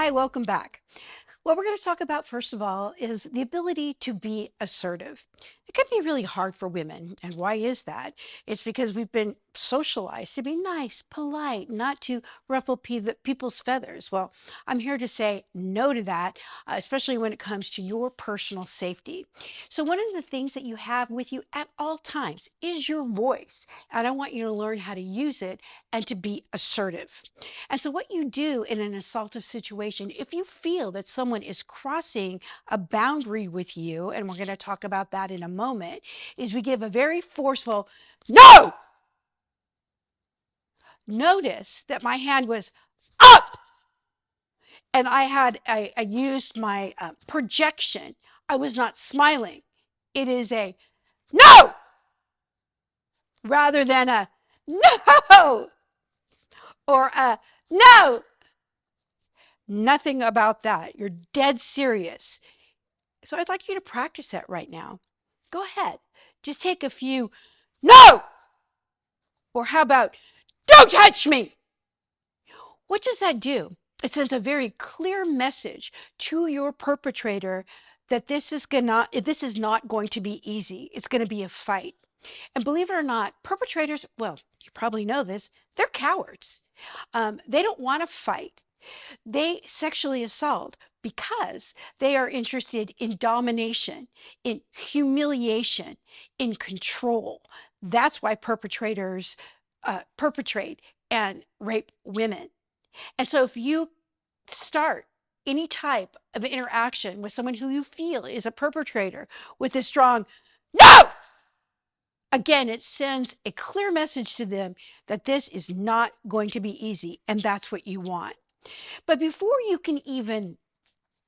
Hi, welcome back. What we're going to talk about, first of all, is the ability to be assertive. It can be really hard for women. And why is that? It's because we've been socialized to be nice, polite, not to ruffle people's feathers. Well, I'm here to say no to that, especially when it comes to your personal safety. So, one of the things that you have with you at all times is your voice. And I want you to learn how to use it and to be assertive. And so, what you do in an assaultive situation, if you feel that someone is crossing a boundary with you, and we're going to talk about that in a moment, is we give a very forceful no. Notice that my hand was up, and I used my projection. I was not smiling. It is a no rather than a no or a no. Nothing about that. You're dead serious. So I'd like you to practice that right now. Go ahead. Just take a few, no! Or how about, don't touch me? What does that do? It sends a very clear message to your perpetrator that this is not going to be easy. It's going to be a fight. And believe it or not, perpetrators, well, you probably know this, they're cowards. They don't want to fight. They sexually assault because they are interested in domination, in humiliation, in control. That's why perpetrators perpetrate and rape women. And so if you start any type of interaction with someone who you feel is a perpetrator with a strong no, again, it sends a clear message to them that this is not going to be easy, and that's what you want. But before you can even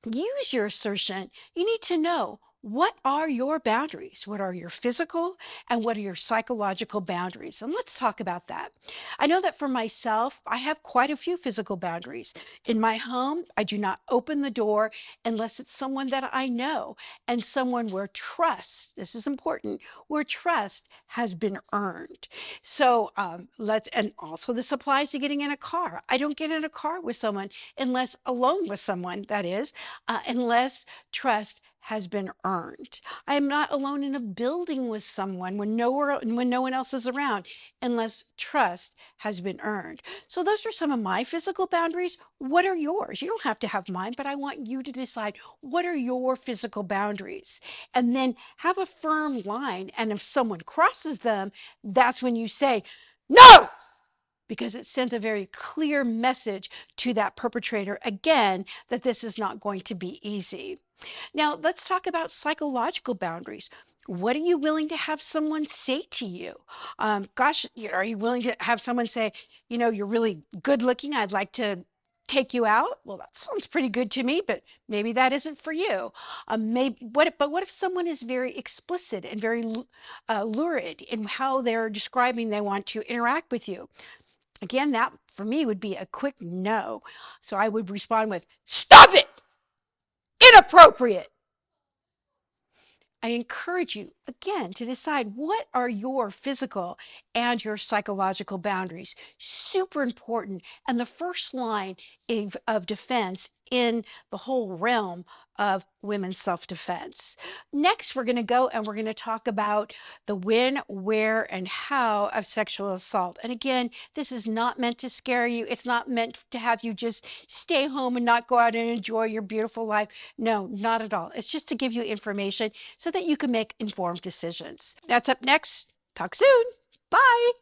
use your assertion, you need to know, what are your boundaries? What are your physical and what are your psychological boundaries? And let's talk about that. I know that for myself, I have quite a few physical boundaries. In my home, I do not open the door unless it's someone that I know and someone where trust, this is important, where trust has been earned. So and also this applies to getting in a car. I don't get in a car with someone unless alone with someone, that is, unless trust has been earned. I am not alone in a building with someone when no one else is around unless trust has been earned. So those are some of my physical boundaries. What are yours? You don't have to have mine, but I want you to decide, what are your physical boundaries? And then have a firm line. And if someone crosses them, that's when you say, no! Because it sends a very clear message to that perpetrator, again, that this is not going to be easy. Now, let's talk about psychological boundaries. What are you willing to have someone say to you? Are you willing to have someone say, you're really good looking, I'd like to take you out? Well, that sounds pretty good to me, but maybe that isn't for you. What if someone is very explicit and very lurid in how they're describing they want to interact with you? Again, that for me would be a quick no. So I would respond with, stop it! Inappropriate! I encourage you, again, to decide, what are your physical and your psychological boundaries. Super important. And the first line of defense in the whole realm of women's self-defense. Next, we're going to go and we're going to talk about the when, where, and how of sexual assault. And again, this is not meant to scare you. It's not meant to have you just stay home and not go out and enjoy your beautiful life. No, not at all. It's just to give you information so that you can make informed decisions. That's up next. Talk soon. Bye.